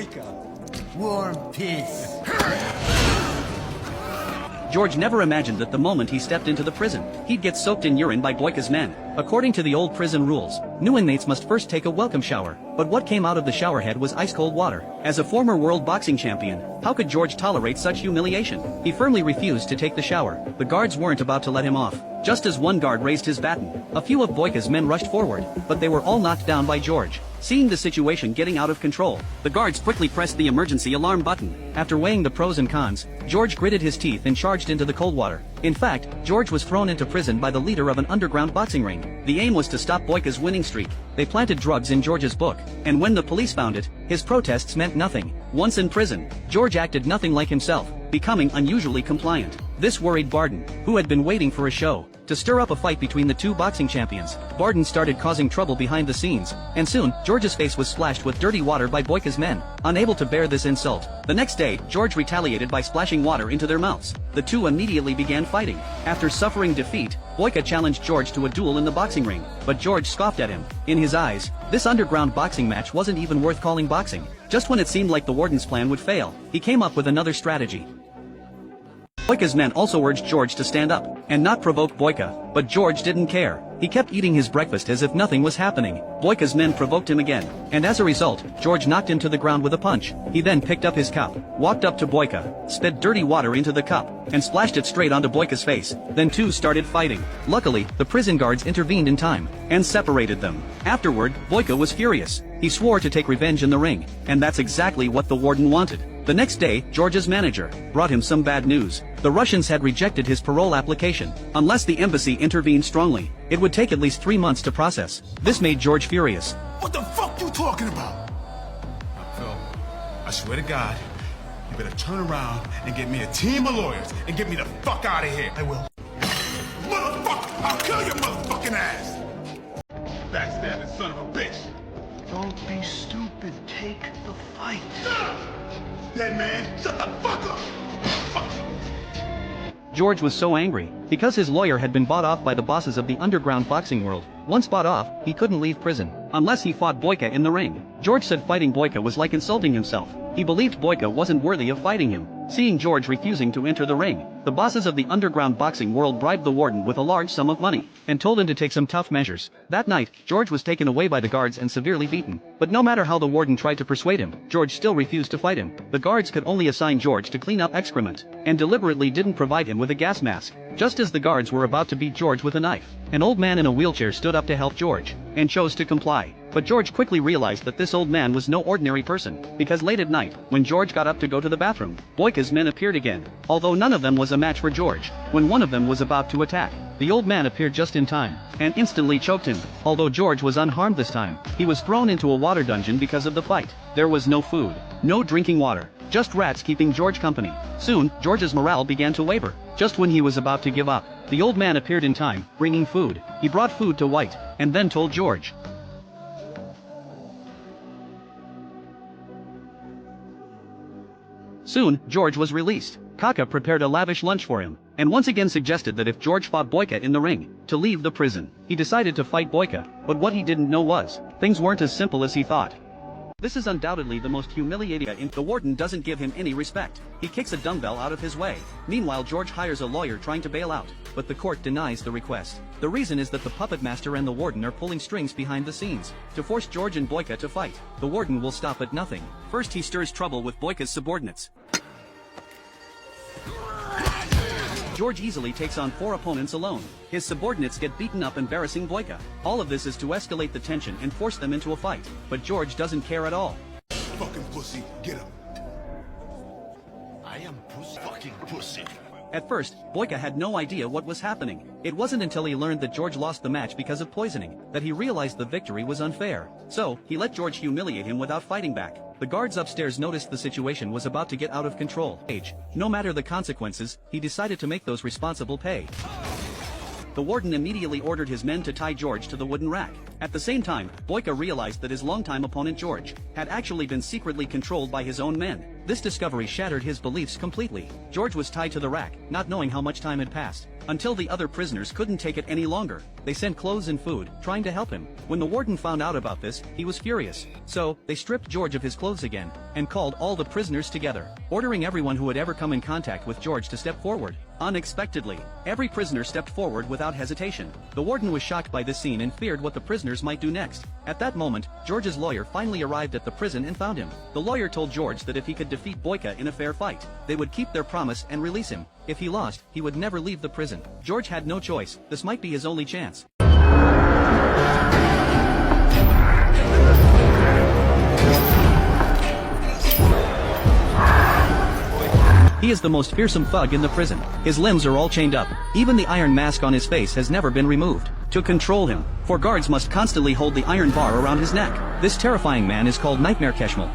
Boyka. Warm piss. George never imagined that the moment he stepped into the prison, he'd get soaked in urine by Boyka's men. According to the old prison rules, new inmates must first take a welcome shower, but what came out of the showerhead was ice-cold water. As a former world boxing champion, how could George tolerate such humiliation? He firmly refused to take the shower. The guards weren't about to let him off. Just as one guard raised his baton, a few of Boyka's men rushed forward, but they were all knocked down by George. Seeing the situation getting out of control, the guards quickly pressed the emergency alarm button. After weighing the pros and cons, George gritted his teeth and charged into the cold water. In fact, George was thrown into prison by the leader of an underground boxing ring. The aim was to stop Boyka's winning streak. They planted drugs in George's book, and when the police found it, his protests meant nothing. Once in prison, George acted nothing like himself, becoming unusually compliant. This worried Barden, who had been waiting for a show to stir up a fight between the two boxing champions. Barden started causing trouble behind the scenes, and soon, George's face was splashed with dirty water by Boyka's men. Unable to bear this insult, the next day, George retaliated by splashing water into their mouths. The two immediately began fighting. After suffering defeat, Boyka challenged George to a duel in the boxing ring, but George scoffed at him. In his eyes, this underground boxing match wasn't even worth calling boxing. Just when it seemed like the warden's plan would fail, he came up with another strategy. Boyka's men also urged George to stand up and not provoke Boyka, but George didn't care. He kept eating his breakfast as if nothing was happening. Boyka's men provoked him again, and as a result, George knocked him to the ground with a punch. He then picked up his cup, walked up to Boyka, spit dirty water into the cup, and splashed it straight onto Boyka's face. Then two started fighting. Luckily, the prison guards intervened in time and separated them. Afterward, Boyka was furious. He swore to take revenge in the ring, and that's exactly what the warden wanted. The next day, George's manager brought him some bad news. The Russians had rejected his parole application. Unless the embassy intervened strongly, it would take at least 3 months to process. This made George furious. What the fuck you talking about? Phil, I swear to God, you better turn around and get me a team of lawyers and get me the fuck out of here. I will. Motherfucker, I'll kill your motherfucking ass. Backstabbing son of a bitch. Don't be stupid. Take the fight. Dead man, shut the fuck up. Fuck. George was so angry, because his lawyer had been bought off by the bosses of the underground boxing world. Once bought off, he couldn't leave prison, unless he fought Boyka in the ring. George said fighting Boyka was like insulting himself. He believed Boyka wasn't worthy of fighting him. Seeing George refusing to enter the ring, the bosses of the underground boxing world bribed the warden with a large sum of money, and told him to take some tough measures. That night, George was taken away by the guards and severely beaten. But no matter how the warden tried to persuade him, George still refused to fight him. The guards could only assign George to clean up excrement, and deliberately didn't provide him with a gas mask. Just as the guards were about to beat George with a knife, an old man in a wheelchair stood up to help George, and chose to comply. But George quickly realized that this old man was no ordinary person, because late at night, when George got up to go to the bathroom, Boyka's men appeared again. Although none of them was a match for George, when one of them was about to attack, the old man appeared just in time, and instantly choked him. Although George was unharmed this time, he was thrown into a water dungeon because of the fight. There was no food, no drinking water, just rats keeping George company. Soon, George's morale began to waver. Just when he was about to give up, the old man appeared in time, bringing food. He brought food to White, and then told George. Soon, George was released. Kaka prepared a lavish lunch for him, and once again suggested that if George fought Boyka in the ring, to leave the prison. He decided to fight Boyka, but what he didn't know was, things weren't as simple as he thought. This is undoubtedly the most humiliating. The warden doesn't give him any respect. He kicks a dumbbell out of his way. Meanwhile, George hires a lawyer trying to bail out, but the court denies the request. The reason is that the puppet master and the warden are pulling strings behind the scenes to force George and Boyka to fight. The warden will stop at nothing. First, he stirs trouble with Boyka's subordinates. George easily takes on 4 opponents alone. His subordinates get beaten up, embarrassing Boyka. All of this is to escalate the tension and force them into a fight, but George doesn't care at all. Fucking pussy, get him. I am pussy, fucking pussy. At first, Boyka had no idea what was happening. It wasn't until he learned that George lost the match because of poisoning that he realized the victory was unfair. So, he let George humiliate him without fighting back. The guards upstairs noticed the situation was about to get out of control. No matter the consequences, he decided to make those responsible pay. The warden immediately ordered his men to tie George to the wooden rack. At the same time, Boyka realized that his longtime opponent George had actually been secretly controlled by his own men. This discovery shattered his beliefs completely. George was tied to the rack, not knowing how much time had passed. Until the other prisoners couldn't take it any longer. They sent clothes and food, trying to help him. When the warden found out about this, he was furious. So, they stripped George of his clothes again, and called all the prisoners together, ordering everyone who had ever come in contact with George to step forward. Unexpectedly, every prisoner stepped forward without hesitation. The warden was shocked by this scene and feared what the prisoners might do next. At that moment, George's lawyer finally arrived at the prison and found him. The lawyer told George that if he could defeat Boyka in a fair fight, they would keep their promise and release him. If he lost, he would never leave the prison. George had no choice. This might be his only chance. He is the most fearsome thug in the prison. His limbs are all chained up. Even the iron mask on his face has never been removed. To control him, 4 guards must constantly hold the iron bar around his neck. This terrifying man is called Nightmare Keshmal.